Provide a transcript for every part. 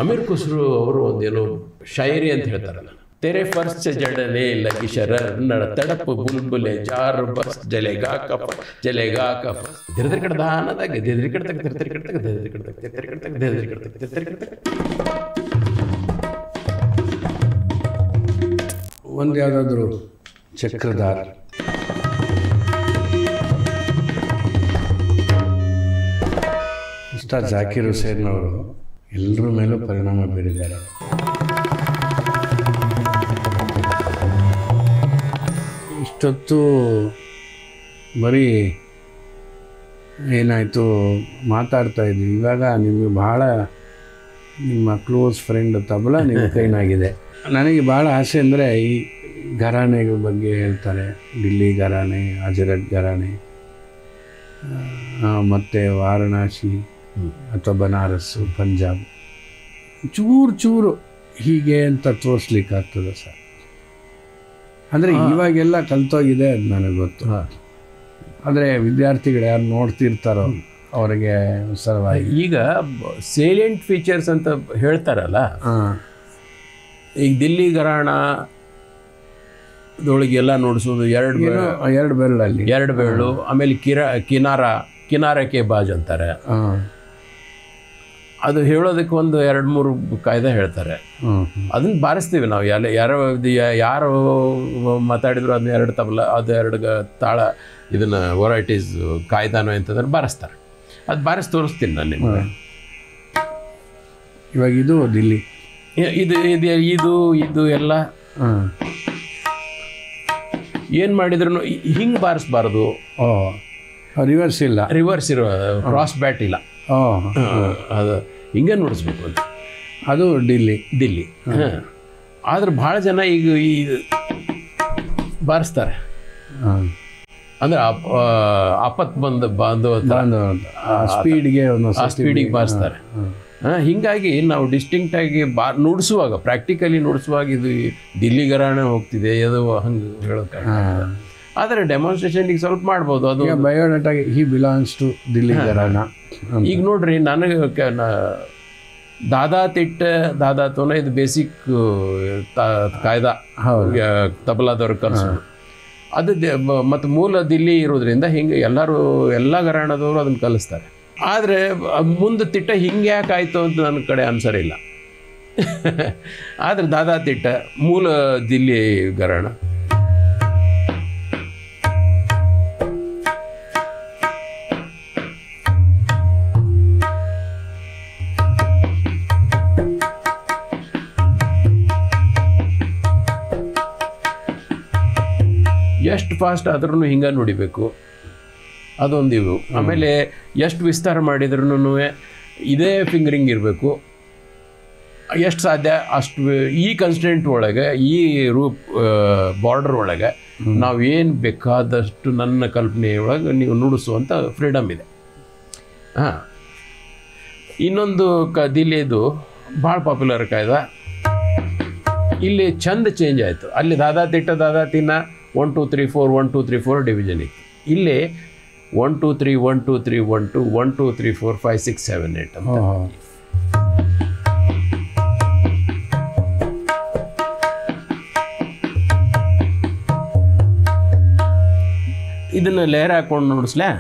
ಅಮೀರ್ ಖುಸ್ರು ಅವರು ಒಂದೇನೋ ಶಾಯರಿ ಅಂತ ಹೇಳ್ತಾರಲ್ಲ, तेरे फर्श से जड़ने लगी शरर नड़ तड़प बुलबुले जार बस जलेगा कफ धिरधिर कड़दानದಾಗ ಧಿರಧಿರ ಕಡತಕ ಧಿರಧಿರ ಕಡತಕ ಧಿರಧಿರ ಕಡತಕ ಧಿರಧಿರ ಕಡತಕ ಧಿರಧಿರ ಕಡತಕ ಧಿರಧಿರ ಕಡತಕ. ಒಂದು ಯಾವುದಾದ್ರೂ ಚಕ್ರಧಾರ ಉಸ್ತಾದ್ ಜಾಕಿರ್ ಹುಸೇನ್ ಅವರು ಎಲ್ಲರ ಮೇಲೂ ಪರಿಣಾಮ ಬೀರಿದ್ದಾರೆ. ಇಷ್ಟೊತ್ತು ಬರೀ ಏನಾಯಿತು ಮಾತಾಡ್ತಾ ಇದ್ವಿ, ಇವಾಗ ನಿಮಗೆ ಭಾಳ ನಿಮ್ಮ ಕ್ಲೋಸ್ ಫ್ರೆಂಡ್ ತಬಲ ನಿಮ್ಮ ಕೈನಾಗಿದೆ. ನನಗೆ ಭಾಳ ಆಸೆ ಅಂದರೆ ಈ ಘರಾಣೆಗಳ ಬಗ್ಗೆ ಹೇಳ್ತಾರೆ, ದಿಲ್ಲಿ ಘರಾಣೆ, ಅಜರತ್ ಘರಾಣೆ, ಮತ್ತು ವಾರಣಾಸಿ ಅಥವಾ ಬನಾರಸ್ಸು, ಪಂಜಾಬ್, ಚೂರು ಹೀಗೆ ಅಂತ ತೋರಿಸ್ಲಿಕ್ಕಾಗ್ತದೆ ಸರ್. ಅಂದರೆ ಇವಾಗೆಲ್ಲ ಕಲ್ತೋಗಿದೆ ಅದು ನನಗೆ ಗೊತ್ತು. ಆದರೆ ವಿದ್ಯಾರ್ಥಿಗಳು ಯಾರು ನೋಡ್ತಿರ್ತಾರೋ ಅವರಿಗೆ ಸಲುವಾಗಿ ಈಗ ಸೇಲಿಯಂಟ್ ಫೀಚರ್ಸ್ ಅಂತ ಹೇಳ್ತಾರಲ್ಲ, ಈಗ ದಿಲ್ಲಿ ಘರಾಣದೊಳಗೆಲ್ಲ ನೋಡಿಸೋದು ಎರಡು ಬೆರಳು, ಆಮೇಲೆ ಕಿನಾರಕ್ಕೆ ಬಾಜ್ ಅಂತಾರೆ. ಅದು ಹೇಳೋದಕ್ಕೆ ಒಂದು 2-3 ಕಾಯ್ದೆ ಹೇಳ್ತಾರೆ. ಅದನ್ನ ಬಾರಿಸ್ತೀವಿ ನಾವು. ಯಾರು ಮಾತಾಡಿದ್ರು ಅದನ್ನ 2 ತಬಲ, ಅದು 2 ತಾಳ, ಇದನ್ನು ವೆರೈಟೀಸ್ ಕಾಯ್ದಾನೋ ಅಂತಂದ್ರೆ ಬಾರಿಸ್ತಾರೆ. ಅದು ಬಾರಿಸಿ ತೋರಿಸ್ತೀನಿ ನಾನು ನಿಮಗೆ. ಇವಾಗ ಇದು ದಿಲ್ಲಿ ಇದು ಎಲ್ಲ ಏನು ಮಾಡಿದ್ರು ಹಿಂಗೆ ಬಾರಿಸ್ಬಾರ್ದು. ರಿವರ್ಸ್ ಇರೋ ಕ್ರಾಸ್ ಬ್ಯಾಟ್ ಇಲ್ಲ, ಅದು ಹಿಂಗೆ ನುಡಿಸ್ಬೇಕು ಅಂತ. ಅದು ದಿಲ್ಲಿ. ಆದ್ರೆ ಭಾಳ ಜನ ಈಗ ಬಾರಿಸ್ತಾರೆ, ಅಂದ್ರೆ ಸ್ಪೀಡಿಗೆ ಬಾರಿಸ್ತಾರೆ. ಹೀಗಾಗಿ ನಾವು ಡಿಸ್ಟಿಂಕ್ಟಾಗಿ ನುಡಿಸುವಾಗ, ಪ್ರಾಕ್ಟಿಕಲಿ ನುಡಿಸುವಾಗ ಇದು ದಿಲ್ಲಿ ಘರಾಣೆ ಹೋಗ್ತಿದೆ ಅದು ಹಂಗೆ ಹೇಳೋಕ್ಕಾಗಲ್ಲ. ಆದರೆ ಡೆಮಾನ್ಸ್ಟ್ರೇಷನ್ಗೆ ಸ್ವಲ್ಪ ಮಾಡ್ಬೋದು. ಅದು ಬಯೋಡಾಟಾಗಿ ಹಿ ಬಿಲಾಂಗ್ಸ್ ಟು ದಿಲ್ಲಿ ಘರಾಣ. ಈಗ ನೋಡ್ರಿ, ನನಗೆ ದಾದಾತೋನ ಇದು ಬೇಸಿಕ್ ಕಾಯ್ದಾ ತಬಲಾದವ್ರು ಕಲಿಸೋದು. ಅದು ಮತ್ತು ಮೂಲ ದಿಲ್ಲಿ ಇರೋದ್ರಿಂದ ಹಿಂಗೆ ಎಲ್ಲ ಘರಾಣದವರು ಅದನ್ನು ಕಲಿಸ್ತಾರೆ. ಆದರೆ ಮುಂದೆ ತಿಟ್ಟ ಹಿಂಗೆ ಯಾಕೆ ಆಯಿತು ಅಂತ ನನ್ನ ಕಡೆ ಆನ್ಸರ್ ಇಲ್ಲ. ಆದರೆ ದಾದಾತಿಟ್ಟ ಮೂಲ ದಿಲ್ಲಿ ಘರಾಣ. ಎಷ್ಟು ಫಾಸ್ಟ್ ಆದ್ರೂ ಹಿಂಗೆ ನುಡಿಬೇಕು, ಅದೊಂದು ಇವು. ಆಮೇಲೆ ಎಷ್ಟು ವಿಸ್ತಾರ ಮಾಡಿದ್ರೂ ಇದೇ ಫಿಂಗರಿಂಗ್ ಇರಬೇಕು. ಎಷ್ಟು ಸಾಧ್ಯ ಅಷ್ಟು ಈ ಕನ್ಸ್ಟೆಂಟ್ ಒಳಗೆ, ಈ ಬಾರ್ಡರ್ ಒಳಗೆ ನಾವು ಏನು ಬೇಕಾದಷ್ಟು ನನ್ನ ಕಲ್ಪನೆಯೊಳಗೆ ನೀವು ನುಡಿಸುವಂಥ ಫ್ರೀಡಮ್ ಇದೆ. ಇನ್ನೊಂದು ದಿಲ್ಲಿದು ಭಾಳ ಪಾಪ್ಯುಲರ್ ಕಾಯ್ದೆ. ಇಲ್ಲಿ ಚಂದ ಚೇಂಜ್ ಆಯಿತು. ಅಲ್ಲಿ ದಾದಾತಿನ 1 2 3 4 1 2 3 4 ಡಿವಿಷನ್ ಇತ್ತು. ಇಲ್ಲಿ 1 2 3 1 2 3 1 2 1 2 3 4 5 6 7 8 ಅಂತ. ಇದನ್ನು ಲೇಯರ್ ಹಾಕೊಂಡು ನೋಡಿಸ್ಲಾ?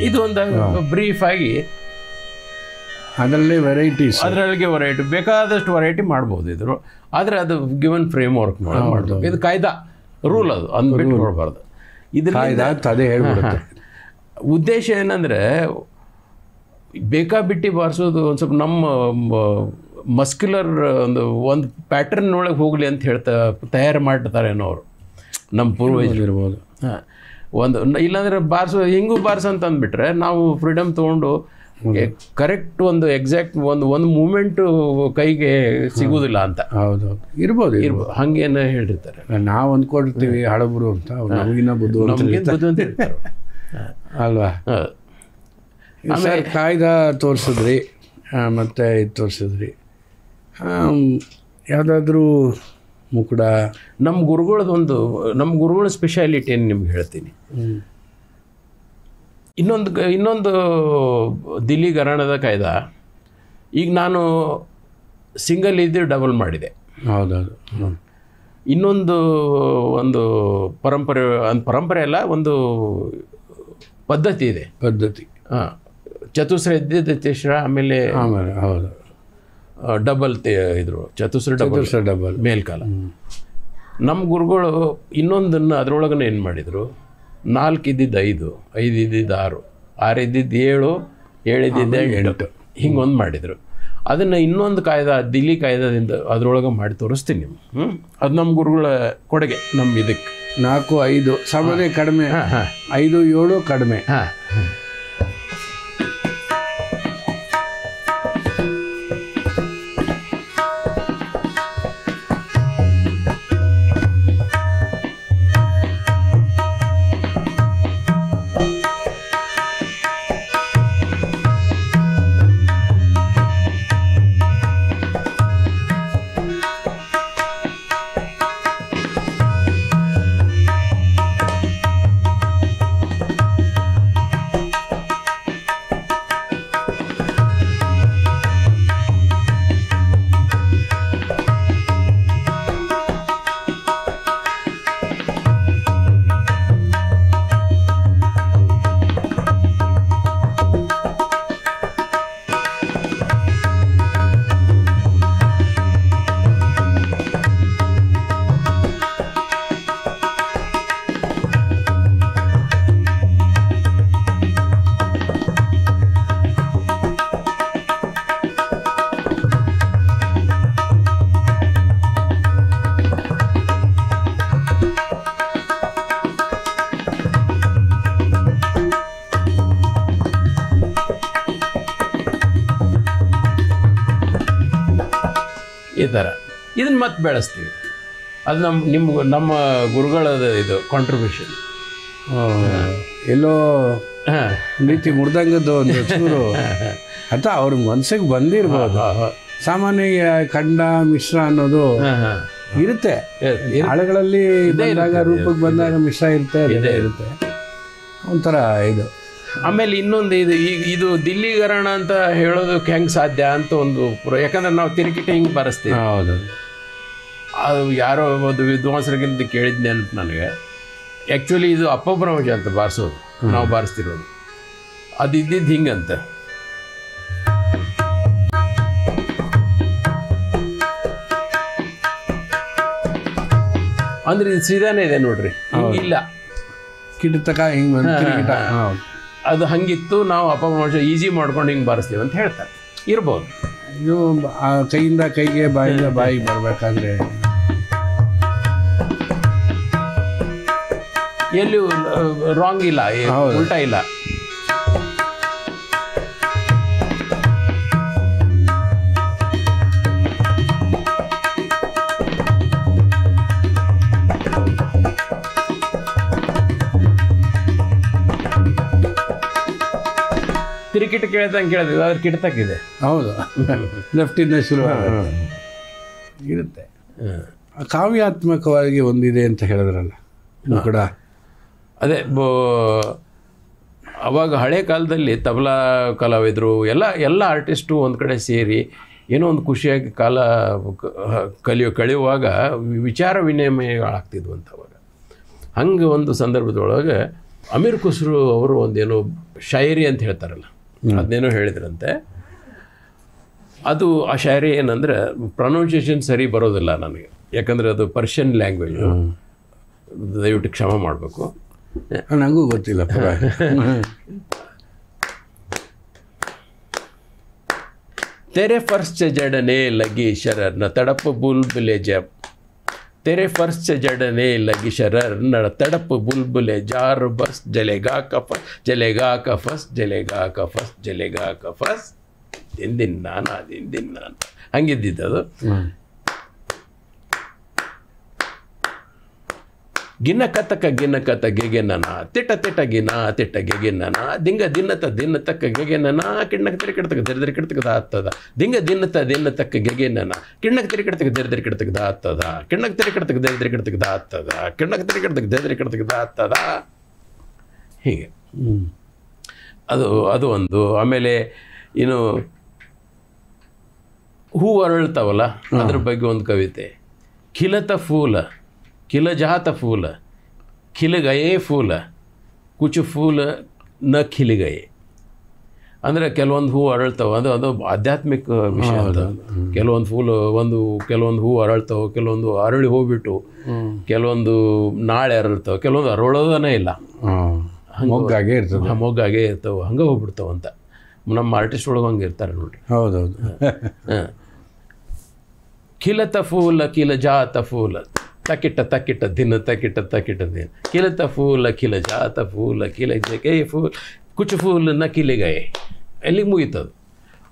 ಇದು ಒಂದು ಬ್ರೀಫ್ ಆಗಿ ಅದರಲ್ಲೇ ವೆರೈಟೀಸ್, ಅದರೊಳಗೆ ವೆರೈಟಿ ಬೇಕಾದಷ್ಟು ವೆರೈಟಿ ಮಾಡ್ಬೋದು ಇದ್ರು. ಆದರೆ ಅದು ಗಿವನ್ ಫ್ರೇಮ್ ವರ್ಕ್ ಮಾಡಬೇಕು. ಇದು ಕಾಯ್ದಾ ರೂಲ್, ಅದು ಅಂದ್ಬಿಟ್ಟು ನೋಡಬಾರ್ದು. ಇದರಿಂದ ಅದೇ ಹೇಳ್ಬಿಡುತ್ತೆ. ಉದ್ದೇಶ ಏನಂದರೆ ಬೇಕಾಬಿಟ್ಟು ಬಾರಿಸೋದು ಒಂದು ಸ್ವಲ್ಪ ನಮ್ಮ ಮಸ್ಕ್ಯುಲರ್ ಒಂದು ಪ್ಯಾಟರ್ನ್ ಒಳಗೆ ಹೋಗಲಿ ಅಂತ ತಯಾರು ಮಾಡಿರ್ತಾರೇನೋ ಅವರು, ನಮ್ಮ ಪೂರ್ವಜರು ಇರ್ಬೋದು. ಹಾಂ, ಒಂದು ಇಲ್ಲಾಂದರೆ ಬಾರಿಸೋ ಹಿಂಗೂ ಬಾರಿಸೋ ಅಂತ ಅಂದ್ಬಿಟ್ರೆ ನಾವು ಫ್ರೀಡಮ್ ತೊಗೊಂಡು ಕರೆಕ್ಟ್ ಒಂದು ಎಕ್ಸಾಕ್ಟ್ ಒಂದು ಮೂಮೆಂಟು ಕೈಗೆ ಸಿಗುವುದಿಲ್ಲ ಅಂತ. ಹೌದು, ಇರ್ಬೋದು ಹಂಗೇನು ಹೇಳಿರ್ತಾರೆ. ನಾವು ಅಂದ್ಕೊಂಡಿರ್ತೀವಿ ಹಳಬರು ಅಂತ, ನಮಗಿನ್ನ ಬುದ್ಧಿವಂತ ಇರ್ತಾರೆ ಅಲ್ವಾ. ಸರ್ ಕಾಯ್ದಾ ತೋರಿಸಿದ್ರಿ, ಮತ್ತು ಇದು ತೋರಿಸಿದ್ರಿ, ಯಾವುದಾದ್ರೂ ಮುಕುಡ ನಮ್ಮ ಗುರುಗಳ ಸ್ಪೆಷಾಲಿಟಿ ಏನು ನಿಮ್ಗೆ ಹೇಳ್ತೀನಿ. ಇನ್ನೊಂದು ದಿಲ್ಲಿ ಘರಾಣದ ಕಾಯ್ದಾ ಈಗ ನಾನು ಸಿಂಗಲ್ ಇದ್ದು ಡಬಲ್ ಮಾಡಿದೆ. ಹೌದೌದು. ಒಂದು ಪರಂಪರೆ ಅಲ್ಲ, ಒಂದು ಪದ್ಧತಿ ಇದೆ. ಹಾಂ, ಚತುಸ್ರ ಇದ್ದಿದ್ದು ತಿಸ್ರ, ಆಮೇಲೆ ಹೌದು ಡಬಲ್ ಇದ್ರು, ಚತುಸ್ರ ಡಬಲ್ ಮೇಲ್ಕಾಲ. ನಮ್ಮ ಗುರುಗಳು ಇನ್ನೊಂದನ್ನು ಅದರೊಳಗನೆ ಏನು ಮಾಡಿದರು, 4 ಇದ್ದಿದ್ದು 5, 5 ಇದ್ದಿದ್ದು 6, 6 ಇದ್ದಿದ್ದು 7, 7 ಇದ್ದಿದ್ದು 8, ಹಿಂಗೆ ಒಂದು ಮಾಡಿದರು. ಅದನ್ನು ಇನ್ನೊಂದು ಕಾಯ್ದಾ, ದಿಲ್ಲಿ ಕಾಯ್ದಾದಿಂದ ಅದರೊಳಗೆ ಮಾಡಿ ತೋರಿಸ್ತೀನಿ ನಿಮ್ಗೆ. ಅದು ನಮ್ಮ ಗುರುಗಳ ಕೊಡುಗೆ ನಮ್ಮ ಇದಕ್ಕೆ. 4, 5 ಸಾಮಾನ್ಯ ಕಡಿಮೆ, 5, 7 ಕಡಿಮೆ. ಹಾಂ, ಈ ಥರ ಇದನ್ನು ಮತ್ತೆ ಬೆಳೆಸ್ತೀವಿ. ಅದು ನಮ್ಮ ಗುರುಗಳದ ಇದು ಕಾಂಟ್ರಿಬ್ಯೂಷನ್. ಎಲ್ಲೋ ರೀತಿ ಮುರ್ದಂಗದ್ದು ಒಂದು ಚೂರು ಅಥವಾ ಅವ್ರ ಮನಸ್ಸಿಗೆ ಬಂದಿರ್ಬೋದು. ಸಾಮಾನ್ಯ ಖಂಡ ಮಿಶ್ರ ಅನ್ನೋದು ಇರುತ್ತೆ, ಹಾಳುಗಳಲ್ಲಿ ಬಂದಾಗ ರೂಪಕ್ಕೆ ಬಂದಾಗ ಮಿಶ್ರ ಇರುತ್ತೆ ಒಂಥರ ಇದು. ಆಮೇಲೆ ಇನ್ನೊಂದು ಇದು ದಿಲ್ಲಿ ಘರಾಣ ಅಂತ ಹೇಳೋದಕ್ಕೆ ಹೆಂಗೆ ಸಾಧ್ಯ ಅಂತ ಒಂದು ಯಾಕಂದ್ರೆ ನಾವು ತಿರುಗಿಟ್ಟು ಹಿಂಗೆ ಬಾರಿಸ್ತೀವಿ. ಹೌದು, ಅದು ಯಾರೋ ಒಂದು ವಿದ್ವಾಂಸರಿಗಿಂತ ಕೇಳಿದ್ದೆ ಅಂತ ನನಗೆ. ಆ್ಯಕ್ಚುಲಿ ಇದು ಅಪಭ್ರಂಶ ಅಂತ ಬಾರಿಸೋದು, ನಾವು ಬಾರಿಸ್ತಿರೋದು ಅದು ಇದ್ದಿದ್ದು ಹಿಂಗಂತ. ಅಂದ್ರೆ ಇದು ಸೀದಾನೇ ಇದೆ ನೋಡ್ರಿ, ಇಲ್ಲ ಕಿಟತಕ ಹಿಂಗೆ ಅದು ಹಂಗಿತ್ತು. ನಾವು ಅಪಭ್ರಂಶ ಈಸಿ ಮಾಡ್ಕೊಂಡು ಹಿಂಗೆ ಬಾರಿಸ್ತೀವಿ ಅಂತ ಹೇಳ್ತಾರೆ. ಇರ್ಬೋದು. ಇದು ಕೈಯಿಂದ ಕೈಗೆ, ಬಾಯಿಂದ ಬಾಯಿಗೆ ಬರಬೇಕಾದ್ರೆ ಎಲ್ಲಿ ರಾಂಗ್ ಇಲ್ಲ, ಉಲ್ಟಾ ಇಲ್ಲ. ತಿರುಕಿಟ ಕೇಳ್ದಂಗೆ ಕೇಳಿದ್ವಿ, ಅದ್ರ ಕಿಟತಕ್ಕಿದೆ. ಹೌದು, ಲೆಫ್ಟಿಂದ ಶುರು ಇರುತ್ತೆ. ಕಾವ್ಯಾತ್ಮಕವಾಗಿ ಒಂದಿದೆ ಅಂತ ಹೇಳಿದ್ರಲ್ಲ ಕೂಡ. ಅದೇ ಅವಾಗ ಹಳೆ ಕಾಲದಲ್ಲಿ ತಬಲಾ ಕಲಾವಿದರು ಎಲ್ಲ ಆರ್ಟಿಸ್ಟು ಒಂದು ಕಡೆ ಸೇರಿ ಏನೋ ಒಂದು ಖುಷಿಯಾಗಿ ಕಾಲ ಕಳೆಯುವಾಗ ವಿಚಾರ ವಿನಿಮಯಗಳಾಗ್ತಿದ್ವು ಅಂತ. ಅವಾಗ ಹಂಗೆ ಒಂದು ಸಂದರ್ಭದೊಳಗೆ ಅಮೀರ್ ಖುಸ್ರು ಅವರು ಒಂದೇನೋ ಶಾಯರಿ ಅಂತ ಹೇಳ್ತಾರಲ್ಲ, ಅದನ್ನೇನೋ ಹೇಳಿದ್ರಂತೆ. ಅದು ಆ ಶಾಯರಿ ಏನಂದರೆ ಪ್ರೊನೌನ್ಸಿಯೇಷನ್ ಸರಿ ಬರೋದಿಲ್ಲ ನನಗೆ, ಯಾಕಂದರೆ ಅದು ಪರ್ಷಿಯನ್ ಲ್ಯಾಂಗ್ವೇಜು, ದಯವಿಟ್ಟು ಕ್ಷಮ ಮಾಡಬೇಕು. ನನಗೂ ಗೊತ್ತಿಲ್ಲ. तेरे फर्श से जड़ने लगी शरर न तड़प बुलबुले जब, तेरे फर्श से जड़ने लगी शरर न तड़प बुलबुले जार, बस जलेगा कफस जलेगा कफस जलेगा कफस जलेगा कफस, दिन दिन नाना दिन दिन नाना ಹಂಗಿದ್ದಿದ್ದದು. ಗಿನ್ನ ಕತಕ ಗಿನ್ನ ಕತ ಗೆಗೆನನ ತಿಟ್ಟ ತಿಟ್ಟ ಗಿನ ತಿಟ್ಟ ಗೆಗೆನನ ದಿಂಗ ದಿನ್ನತ ದಿನ್ನ ತಕ್ಕ ಗೆಗೆನನ ಕಿಣ್ಣಕ್ಕೆ ತಿರಿ ಕಿಡ್ತಕ್ಕ ದರಿದ್ರಿ ಕಿಡ್ತಕ್ಕದ ಆಗ್ತದ, ದಿಂಗ ದಿನ್ನತ ದಿನ್ನ ತಕ್ಕ ಗೆಗೆನನ ಕಿಣ್ಣಕ್ಕೆ ತಿರಿ ಕಿಡ್ತಕ್ಕ ದರಿದ್ರಿ ಕಿಡ್ತಕ್ಕದ ಆಗ್ತದ, ಕಿಣ್ಣಕ್ಕೆ ತಿರಿ ಕಿಡ್ತಕ್ಕ ದರಿದ್ರಿ ಕಿಡ್ತಕ್ಕದ ಆಗ್ತದ, ಕಿಣ್ಣಕ್ಕೆ ತಿರಿ ಕಿಡ್ತಕ್ಕ ದರಿದ್ರಿ ಕಿಡ್ತಕ್ಕದ ಆಗ್ತದ. ಹೀಗೆ ಅದು ಒಂದು. ಆಮೇಲೆ ಇನ್ನು ಹೂವು ಅರಳ್ತಾವಲ್ಲ, ಅದ್ರ ಬಗ್ಗೆ ಒಂದು ಕವಿತೆ. ಖಿಲತ ಫೂಲ ಖಿಲ ಜಾತ ಫೂಲ ಖಿಲ ಗಯೇ ಫೂಲ ಕುಚು ಫೂಲ ನ ಖಿಲಿ ಗಯೇ. ಅಂದರೆ ಕೆಲವೊಂದು ಹೂವು ಅರಳ್ತಾವೆ, ಅದು ಆಧ್ಯಾತ್ಮಿಕ ವಿಷಯ. ಕೆಲವೊಂದು ಕೆಲವೊಂದು ಹೂವು ಅರಳ್ತಾವೆ, ಕೆಲವೊಂದು ಅರಳಿ ಹೋಗ್ಬಿಟ್ಟು ಕೆಲವೊಂದು ನಾಳೆ ಅರಳ್ತಾವೆ, ಕೆಲವೊಂದು ಅರಳೋದನೇ ಇಲ್ಲ, ಮೊಗ್ಗಾಗೆ ಇರ್ತದೆ, ಮೊಗ್ಗಾಗೆ ಇರ್ತಾವೆ, ಹಂಗೆ ಹೋಗ್ಬಿಡ್ತಾವೆ ಅಂತ. ನಮ್ಮ ಆರ್ಟಿಸ್ಟ್ ಒಳಗೆ ಹಂಗೆ ಇರ್ತಾರೆ ನೋಡ್ರಿ. ಹೌದೌದು. ಖಿಲತ ಫೂಲ ಖಿಲ ಜಾತ ಫೂಲ ತಕಿಟ ತಕಿಟ ದಿನ ತಕಿಟ ತಕಿಟ ದಿನ ಖಿಲತ ಫೂಲ ಖಿಲ ಜಾತ ಫೂಲ ಖಿಲ ಜಗೆ ಫೂಲ್ ಕುಚು ಫೂಲ್ ನ ಕಿಲಿಗಯೆ. ಎಲ್ಲಿಗೆ ಮುಗೀತದು.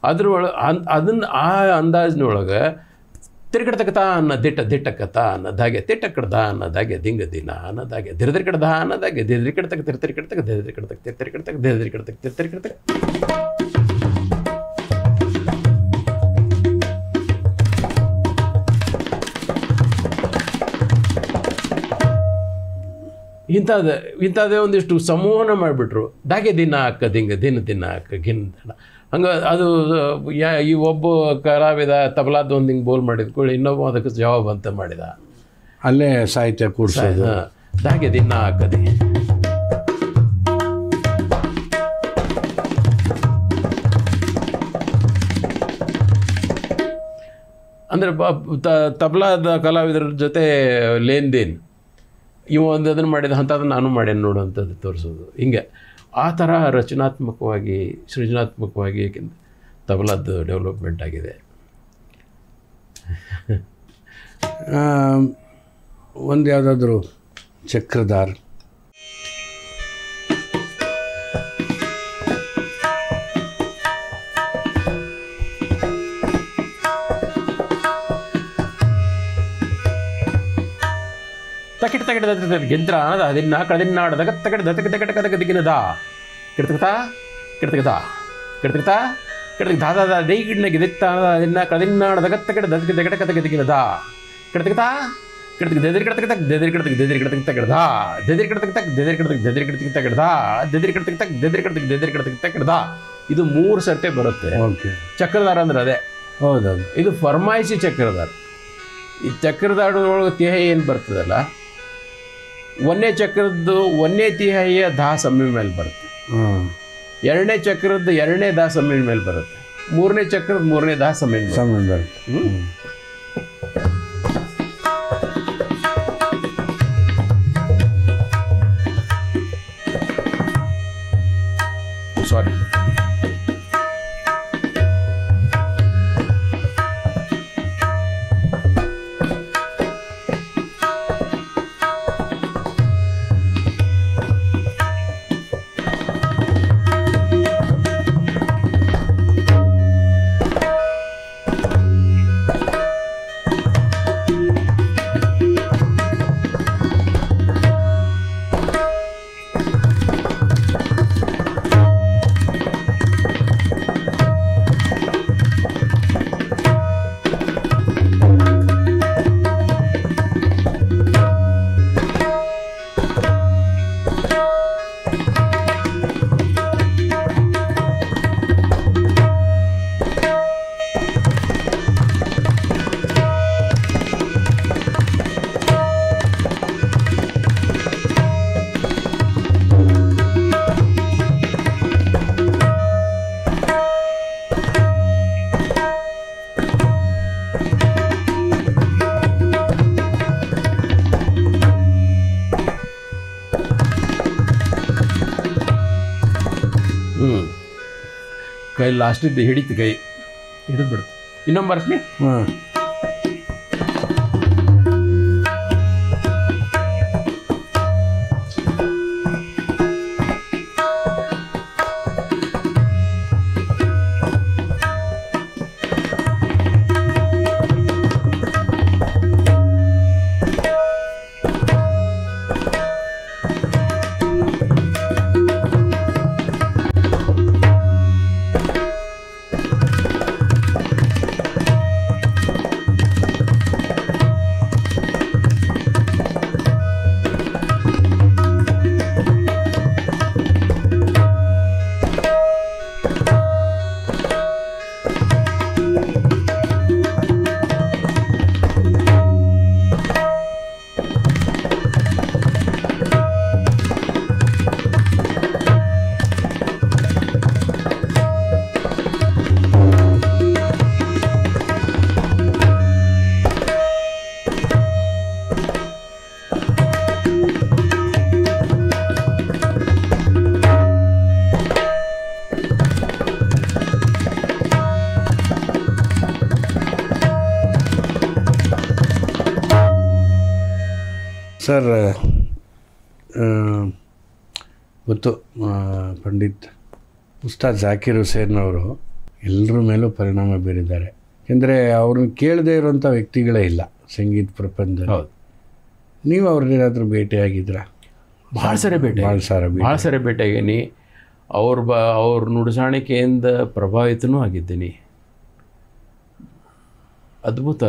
ಅದ್ರೊಳಗೆ ಅದನ್ನು ಆ ಅಂದಾಜಿನೊಳಗೆ ತಿರ್ಗಡ್ತಕ್ಕತ ಅನ್ನ ದಿಟ್ಟ ದಿಟ್ಟಕತ ಅನ್ನ ದಾಗೆ ತಿಟ್ಟಕಡ್ದ ಅನ್ನ ದಾಗೆ ದಿಂಗ ದಿನ ಅನ್ನ ದಾಗೆ ದಿರದಿರಿ ಕಡ್ದ ಅನ್ನ ದಾಗೆ ದಿರದಿರಿ ಕಡ್ತಕ್ಕ ತಿರ್ತಿರಿ ಕಡ್ತಕ್ಕ ದಿರದಿರಿ ಕಡ್ತಕ್ಕ ತಿರ್ತಿರಿ ಕಡ್ತಕ್ಕ ದಿರದಿರಿ ಕಡ್ತಕ್ಕ ತಿರ್ತಿರಿ ಕಡ್ತಕ್ಕ. ಇಂಥದ್ದೇ ಒಂದಿಷ್ಟು ಸಮೂಹನ ಮಾಡಿಬಿಟ್ರು. ದಾಗೆ ದಿನ ಅಕ್ಕ ದಿಂಗ ದಿನ ದಿನ ಅಕ್ಕ ಗಿನ್ನ ಹಂಗೆ. ಅದು ಈ ಒಬ್ಬ ಕಲಾವಿದ ತಬಲಾದ ಒಂದು ಹಿಂಗೆ ಬೋಲ್ ಮಾಡಿದ್ಕೊಳ್ಳಿ, ಇನ್ನೊಬ್ಬ ಅದಕ್ಕೆ ಜವಾಬ್ ಅಂತ ಮಾಡಿದ. ಅಲ್ಲೇ ಸಾಹಿತ್ಯ ಕೂಡಿಸೋದು. ದಾಗೆ ದಿನ ಅಕ್ಕದಿ ಅಂದರೆ ತಬಲಾದ ಕಲಾವಿದರ ಜೊತೆ ಲೇನ್ದೇನ್ ಇವ ಒಂದು ಅದನ್ನು ಮಾಡಿದ ಅಂಥದ್ದು ನಾನು ಮಾಡ್ಯಾನ ನೋಡುವಂಥದ್ದು ತೋರಿಸೋದು. ಹಿಂಗೆ ಆ ಥರ ರಚನಾತ್ಮಕವಾಗಿ ಸೃಜನಾತ್ಮಕವಾಗಿ ತಬಲಾದ ಡೆವಲಪ್ಮೆಂಟ್ ಆಗಿದೆ. ಒಂದು ಯಾವುದಾದ್ರೂ ಚಕ್ರಧಾರ್ ತಕಿಟ ತಕಿಟ ಗೆಂತ್ರ ಅದನ್ನ ಕಳದಿನ್ನಾಡದಾಗ ತಕಿಟ ದತಕ ತಕಿಟ ಕದಕ ದಿಗಿನದ ಕಿಡ್ತಕತ ಕಿಡ್ತಕತ ಕಿಡ್ತಕತ ಕಿಡ್ತಕ ದಾದ ದೈ ಗಿಡ್ನಗೆ ದಿತ್ತ ಅದನ್ನ ಕಳದಿನ್ನಾಡದಾಗ ತಕಿಟ ದತಕ ತಕಿಟ ಕದಕ ದಿಗಿನದ ಕಿಡ್ತಕತ ಕಿಡ್ತಕ ದೆದರಿ ಕಡ್ತಕ ತಕ್ ದೆದರಿ ಕಡ್ತಕ ದೆದರಿ ಕಡ್ತಕ ತಕಿಡದ ದೆದರಿ ಕಡ್ತಕ ತಕ್ ದೆದರಿ ಕಡ್ತಕ ದೆದರಿ ಕಡ್ತಕ ತಕಿಡದ ದೆದರಿ ಕಡ್ತಕ ತಕ್ ದೆದರಿ ಕಡ್ತಕ ದೆದರಿ ಕಡ್ತಕ ತಕಿಡದ. ಇದು 3 ಸರ್ತೆ ಬರುತ್ತೆ. ಚಕ್ರಧಾರ ಅಂದ್ರೆ ಅದೇ. ಹೌದೌದು. ಇದು ಫರ್ಮಾಯಿಸಿ ಚಕ್ರಧಾರ. ಈ ಚಕ್ರಧಾರದೊಳಗೆ ತಿಹೈ ಏನು ಬರ್ತದಲ್ಲ, ಒಂದನೇ ಚಕ್ರದ್ದು ಒಂದನೇ ತಿಹೈಯ ದಾ ಸಮಯ ಮೇಲೆ ಬರುತ್ತೆ, ಎರಡನೇ ಚಕ್ರದ್ದು ಎರಡನೇ ದಾ ಸಮಯ ಮೇಲೆ ಬರುತ್ತೆ, ಮೂರನೇ ಚಕ್ರದ ಮೂರನೇ ದಾ ಸಮಯ ಬರುತ್ತೆ. ಸಾರಿ. ಕೈ ಲಾಸ್ಟಿದ್ದು ಹಿಡಿತು, ಕೈ ಹಿಡಿದು ಬಿಡ್ತು. ಇನ್ನೊಂದು ಬರ್ತೀನಿ. ಹಾಂ. ಸರ್, ಗೊತ್ತು ಪಂಡಿತ್ ಉಸ್ತಾದ್ ಜಾಕಿರ್ ಹುಸೇನ್ ಅವರು ಎಲ್ಲರ ಮೇಲೂ ಪರಿಣಾಮ ಬೀರಿದ್ದಾರೆ. ಯಾಕೆಂದರೆ ಅವ್ರನ್ನ ಕೇಳದೇ ಇರೋಂಥ ವ್ಯಕ್ತಿಗಳೇ ಇಲ್ಲ ಸಂಗೀತ ಪ್ರಪಂಚದಲ್ಲಿ. ಹೌದು. ನೀವು ಅವ್ರನ್ನೇನಾದರೂ ಭೇಟಿಯಾಗಿದ್ರಾ? ಭಾಳ ಸರಿ ಭೇಟಿಯಾಗೀನಿ. ಅವ್ರ ನುಡಿಸಾಣಿಕೆಯಿಂದ ಪ್ರಭಾವಿತನೂ ಆಗಿದ್ದೀನಿ. ಅದ್ಭುತ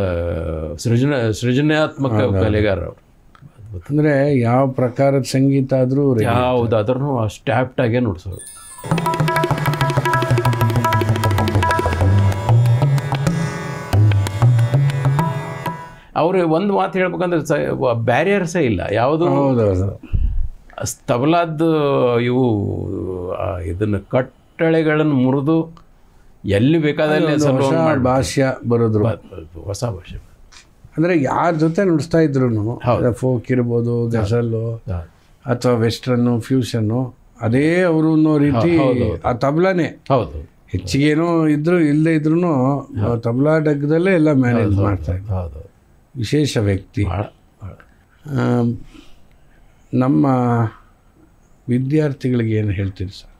ಸೃಜನಾತ್ಮಕ ಕಲೆಗಾರ ಅವರು. ಅಂದರೆ ಯಾವ ಪ್ರಕಾರದ ಸಂಗೀತ ಆದರೂ ಯಾವುದಾದ್ರೂ ಅಷ್ಟು ಆ್ಯಪ್ಟಾಗೇ ನುಡಿಸೋರು. ಅವರು ಒಂದು ಮಾತು ಹೇಳ್ಬೇಕಂದ್ರೆ ಬ್ಯಾರಿಯರ್ಸೇ ಇಲ್ಲ ಯಾವುದು. ತಬಲಾದ ಇವು ಇದನ್ನು ಕಟ್ಟಳೆಗಳನ್ನು ಮುರಿದು ಎಲ್ಲಿ ಬೇಕಾದಲ್ಲಿ ಭಾಷೆ ಬರೋದ್ರು, ಹೊಸ ಭಾಷೆ. ಅಂದರೆ ಯಾರ ಜೊತೆ ನುಡಿಸ್ತಾ ಇದ್ರು, ಫೋಕ್ ಇರ್ಬೋದು, ಗಜಲ್ಲು ಅಥವಾ ವೆಸ್ಟರ್ನು, ಫ್ಯೂಷನ್ನು, ಅದೇ ಅವರು ಅನ್ನೋ ರೀತಿ ಆ ತಬಲಾನೇ. ಹೌದು. ಹೆಚ್ಚಿಗೇನೋ ಇದ್ರು ಇಲ್ಲದೆ ಇದ್ರೂ ತಬಲಾ ಡಗ್ಗದಲ್ಲೇ ಎಲ್ಲ ಮ್ಯಾನೇಜ್ ಮಾಡ್ತಾ ಇದ್ರು. ಹೌದು. ವಿಶೇಷ ವ್ಯಕ್ತಿ. ನಮ್ಮ ವಿದ್ಯಾರ್ಥಿಗಳಿಗೆ ಏನು ಹೇಳ್ತೀರಿ ಸರ್?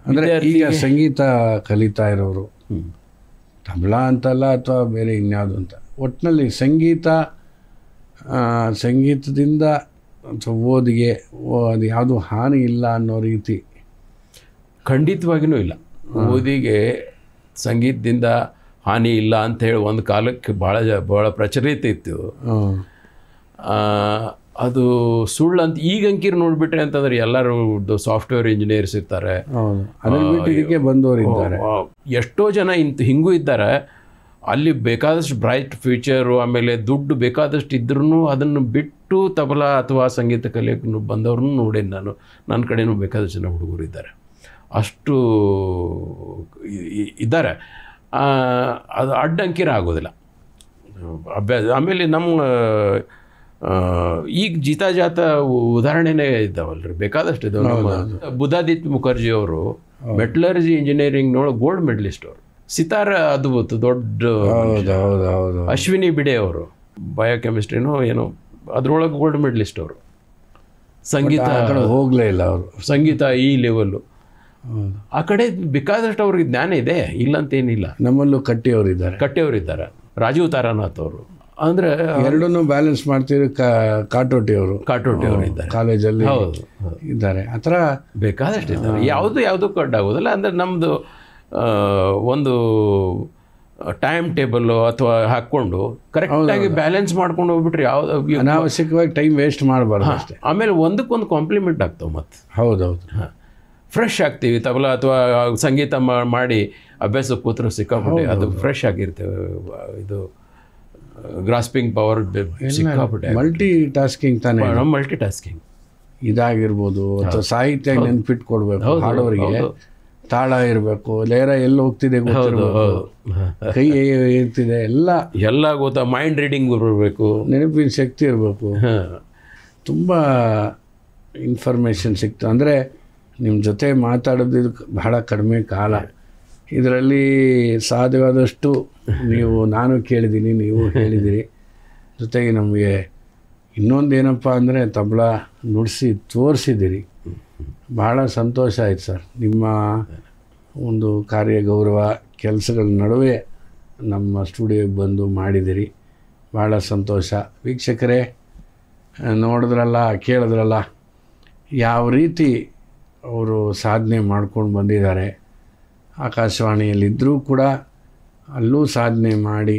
ಅಂದರೆ ಈಗ ಸಂಗೀತ ಕಲಿತಾ ಇರೋರು, ತಬಲಾ ಅಂತಲ್ಲ ಅಥವಾ ಬೇರೆ ಇನ್ಯಾವುದು ಅಂತ, ಒಟ್ಟಿನಲ್ಲಿ ಸಂಗೀತದಿಂದ ಅಥವಾ ಓದಿಗೆ ಅದು ಯಾವುದೂ ಹಾನಿ ಇಲ್ಲ ಅನ್ನೋ ರೀತಿ? ಖಂಡಿತವಾಗಿಯೂ ಇಲ್ಲ. ಓದಿಗೆ ಸಂಗೀತದಿಂದ ಹಾನಿ ಇಲ್ಲ ಅಂಥೇಳಿ ಒಂದು ಕಾಲಕ್ಕೆ ಭಾಳ ಪ್ರಚಲಿತ ಇತ್ತು. ಅದು ಸುಳ್ಳು ಅಂತ ಈಗ ಅಂಕಿರು ನೋಡಿಬಿಟ್ರೆ ಅಂತಂದ್ರೆ ಎಲ್ಲರೂ ಸಾಫ್ಟ್ವೇರ್ ಇಂಜಿನಿಯರ್ಸ್ ಇರ್ತಾರೆ, ಇದಕ್ಕೆ ಬಂದವರು ಇದ್ದಾರೆ. ಎಷ್ಟೋ ಜನ ಹಿಂಗೂ ಇದ್ದಾರೆ. ಅಲ್ಲಿ ಬೇಕಾದಷ್ಟು ಬ್ರೈಟ್ ಫ್ಯೂಚರು, ಆಮೇಲೆ ದುಡ್ಡು ಬೇಕಾದಷ್ಟು ಇದ್ರೂ ಅದನ್ನು ಬಿಟ್ಟು ತಬಲಾ ಅಥವಾ ಸಂಗೀತ ಕಲಿಯಕ್ಕೆ ಬಂದವ್ರನ್ನೂ ನೋಡೇನಿ ನಾನು. ನನ್ನ ಕಡೆಯೂ ಬೇಕಾದಷ್ಟು ಜನ ಹುಡುಗರು ಇದ್ದಾರೆ, ಅಷ್ಟು ಇದ್ದಾರೆ. ಅದು ಅಡ್ಡಂಕಿರ ಆಗೋದಿಲ್ಲ ಅಭ್ಯಾಸ. ಆಮೇಲೆ ನಮ್ಮ ಈಗ ಜಿತಾಜಾತ ಉದಾಹರಣೆನೇ ಇದ್ದಾವಲ್ರಿ, ಬೇಕಾದಷ್ಟು ಇದ್ದಾವೆ. ನಮ್ಮ ಬುಧಾದಿತ್ಯ ಮುಖರ್ಜಿ ಅವರು ಮೆಟಲರ್ಜಿ ಇಂಜಿನಿಯರಿಂಗ್ನೊಳಗೆ ಗೋಲ್ಡ್ ಮೆಡಲಿಸ್ಟ್ ಅವರು. ಸಿತಾರ ಅದ್ಭುತ ದೊಡ್ಡ. ಅಶ್ವಿನಿ ಬಿಡೆ ಅವರು ಬಯೋಕೆಮಿಸ್ಟ್ರಿನೋ ಏನೋ ಅದರೊಳಗೆ ಗೋಲ್ಡ್ ಮೆಡಲಿಸ್ಟ್ ಅವರು. ಸಂಗೀತ ಹೋಗಲೇ ಇಲ್ಲ ಅವರು, ಸಂಗೀತ ಈ ಲೆವೆಲ್ಲು. ಆ ಕಡೆ ಬೇಕಾದಷ್ಟು ಅವ್ರಿಗೆ ಜ್ಞಾನ ಇದೆ, ಇಲ್ಲಂತೇನಿಲ್ಲ. ನಮ್ಮಲ್ಲೂ ಕಟ್ಟಿಯವರಿದ್ದಾರೆ. ರಾಜೀವ್ ತಾರಾನಾಥ್ ಅವರು. ಅಂದರೆ ಎರಡನ್ನೂ ಬ್ಯಾಲೆನ್ಸ್ ಮಾಡ್ತೀವಿ. ಕಾಟೋಟಿ ಅವರು ಇದ್ದಾರೆ, ಕಾಲೇಜಲ್ಲಿ ಇದ್ದಾರೆ. ಆ ಥರ ಬೇಕಾದಷ್ಟು ಇದ್ದಾರೆ. ಯಾವುದು ಕಡ್ಡಾಗೋದಿಲ್ಲ. ಅಂದರೆ ನಮ್ಮದು ಒಂದು ಟೈಮ್ ಟೇಬಲ್ಲು ಅಥವಾ ಹಾಕ್ಕೊಂಡು ಕರೆಕ್ಟಾಗಿ ಬ್ಯಾಲೆನ್ಸ್ ಮಾಡ್ಕೊಂಡು ಹೋಗ್ಬಿಟ್ರೆ ಯಾವುದು ಅನಾವಶ್ಯಕವಾಗಿ ಟೈಮ್ ವೇಸ್ಟ್ ಮಾಡಬಾರ್ದು ಅಷ್ಟೇ. ಆಮೇಲೆ ಒಂದಕ್ಕೊಂದು ಕಾಂಪ್ಲಿಮೆಂಟ್ ಆಗ್ತಾವೆ. ಮತ್ತು ಹೌದೌದು, ಫ್ರೆಶ್ ಆಗ್ತೀವಿ. ತಬಲಾ ಅಥವಾ ಸಂಗೀತ ಮಾಡಿ ಅಭ್ಯಾಸ ಕೂತ್ರೆ ಸಿಕ್ಕಾಪಟ್ಟೆ ಅದು ಫ್ರೆಶ್ ಆಗಿರ್ತೇವೆ. ಇದು ಗ್ರಾಸ್ಪಿಂಗ್ ಪವರ್ ಸಿಕ್ಕಾಪಟ್ಟೆ. ಮಲ್ಟಿ ಟಾಸ್ಕಿಂಗ್ ತಾನೇ. ಮಲ್ಟಿ ಟಾಸ್ಕಿಂಗ್ ಇದಾಗಿರ್ಬೋದು, ಅಥವಾ ಸಾಹಿತ್ಯ ನೆನ್ಪಿಟ್ಕೊಡ್ಬೇಕು, ಹಾಡೋರಿಗೆ ತಾಳ ಇರಬೇಕು, ಲೇರ ಎಲ್ಲಿ ಹೋಗ್ತಿದೆ ಗೊತ್ತಿರಬೇಕು, ಕೈ ಇರ್ತಿದೆ ಎಲ್ಲ ಗೊತ್ತಾ. ಮೈಂಡ್ ರೀಡಿಂಗ್ ಬರಬೇಕು, ನೆನಪಿನ ಶಕ್ತಿ ಇರಬೇಕು, ತುಂಬ ಇನ್ಫಾರ್ಮೇಷನ್ ಸಿಕ್ತು. ಅಂದರೆ ನಿಮ್ಮ ಜೊತೆ ಮಾತಾಡೋದು ಬಹಳ ಕಡಿಮೆ ಕಾಲ. ಇದರಲ್ಲಿ ಸಾಧ್ಯವಾದಷ್ಟು ನಾನು ಕೇಳಿದ್ದೀನಿ, ನೀವು ಹೇಳಿದಿರಿ. ಜೊತೆಗೆ ನಮಗೆ ಇನ್ನೊಂದೇನಪ್ಪ ಅಂದರೆ ತಬಲಾ ನುಡಿಸಿ ತೋರಿಸಿದ್ದೀರಿ. ಭಾಳ ಸಂತೋಷ ಆಯ್ತು ಸರ್. ನಿಮ್ಮ ಒಂದು ಕಾರ್ಯ ಗೌರವ ಕೆಲಸಗಳ ನಡುವೆ ನಮ್ಮ ಸ್ಟುಡಿಯೋಗೆ ಬಂದು ಮಾಡಿದಿರಿ. ಭಾಳ ಸಂತೋಷ. ವೀಕ್ಷಕರೇ, ನೋಡಿದ್ರಲ್ಲ, ಕೇಳಿದ್ರಲ್ಲ ಯಾವ ರೀತಿ ಅವರು ಸಾಧನೆ ಮಾಡ್ಕೊಂಡು ಬಂದಿದ್ದಾರೆ. ಆಕಾಶವಾಣಿಯಲ್ಲಿದ್ದರೂ ಕೂಡ ಅಲ್ಲೂ ಸಾಧನೆ ಮಾಡಿ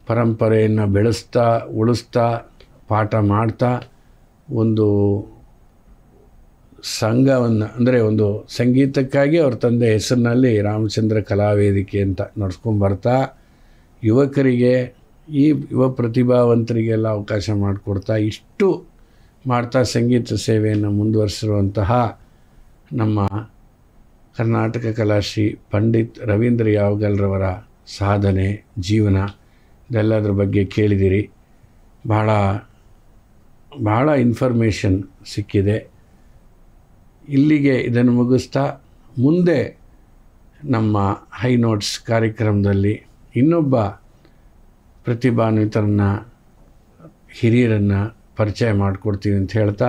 ಪರಂಪರೆಯನ್ನು ಬೆಳೆಸ್ತಾ ಉಳಿಸ್ತಾ ಪಾಠ ಮಾಡ್ತಾ ಒಂದು ಸಂಘವನ್ನು, ಅಂದರೆ ಒಂದು ಸಂಗೀತಕ್ಕಾಗಿ ಅವ್ರ ತಂದೆ ಹೆಸರಿನಲ್ಲಿ ರಾಮಚಂದ್ರ ಕಲಾವೇದಿಕೆ ಅಂತ ನಡೆಸ್ಕೊಂಡ್ಬರ್ತಾ ಯುವಕರಿಗೆ, ಈ ಯುವ ಪ್ರತಿಭಾವಂತರಿಗೆಲ್ಲ ಅವಕಾಶ ಮಾಡಿಕೊಡ್ತಾ ಇಷ್ಟು ಮಾಡ್ತಾ ಸಂಗೀತ ಸೇವೆಯನ್ನು ಮುಂದುವರಿಸಿರುವಂತಹ ನಮ್ಮ ಕರ್ನಾಟಕ ಕಲಾಶ್ರೀ ಪಂಡಿತ್ ರವೀಂದ್ರ ಯಾವಗಲ್ರವರ ಸಾಧನೆ, ಜೀವನ ಇದೆಲ್ಲದ್ರ ಬಗ್ಗೆ ಕೇಳಿದಿರಿ. ಭಾಳ ಇನ್ಫಾರ್ಮೇಷನ್ ಸಿಕ್ಕಿದೆ. ಇಲ್ಲಿಗೆ ಇದನ್ನು ಮುಗಿಸ್ತಾ ಮುಂದೆ ನಮ್ಮ ಹೈ ನೋಟ್ಸ್ ಕಾರ್ಯಕ್ರಮದಲ್ಲಿ ಇನ್ನೊಬ್ಬ ಪ್ರತಿಭಾನ್ವಿತರನ್ನ, ಹಿರಿಯರನ್ನು ಪರಿಚಯ ಮಾಡಿಕೊಡ್ತೀವಿ ಅಂತ ಹೇಳ್ತಾ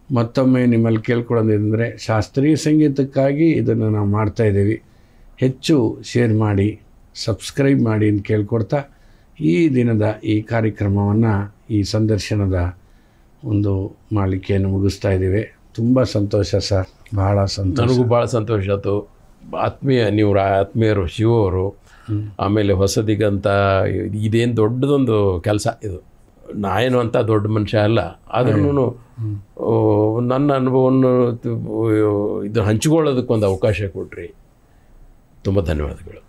ಮತ್ತೊಮ್ಮೆ ನಿಮ್ಮಲ್ಲಿ ಕೇಳ್ಕೊಳ್ಳೋದೇನೆಂದರೆ, ಶಾಸ್ತ್ರೀಯ ಸಂಗೀತಕ್ಕಾಗಿ ಇದನ್ನು ನಾವು ಮಾಡ್ತಾಯಿದ್ದೀವಿ. ಹೆಚ್ಚು ಶೇರ್ ಮಾಡಿ, ಸಬ್ಸ್ಕ್ರೈಬ್ ಮಾಡಿ ಅಂತ ಕೇಳ್ಕೊಡ್ತಾ ಈ ದಿನದ ಈ ಕಾರ್ಯಕ್ರಮವನ್ನು, ಈ ಸಂದರ್ಶನದ ಒಂದು ಮಾಲಿಕೆಯನ್ನು ಮುಗಿಸ್ತಾ ಇದ್ದೀವಿ. ತುಂಬ ಸಂತೋಷ ಸರ್, ಭಾಳ ಸಂತೋಷ. ನನಗೂ ಭಾಳ ಸಂತೋಷ ಆಯಿತು. ನೀವು ಆತ್ಮೀಯರು ಶಿವರು, ಆಮೇಲೆ ಹೊಸದಿಗಂತ ಇದೇನು ದೊಡ್ಡದೊಂದು ಕೆಲಸ ಇದು. ನಾನೇನು ಅಂತ ದೊಡ್ಡ ಮನುಷ್ಯ ಅಲ್ಲ, ಆದ್ರೂ ನನ್ನ ಅನುಭವವನ್ನು ಇದು ಹಂಚಿಕೊಳ್ಳೋದಕ್ಕೊಂದು ಅವಕಾಶ ಕೊಟ್ರಿ. ತುಂಬ ಧನ್ಯವಾದಗಳು.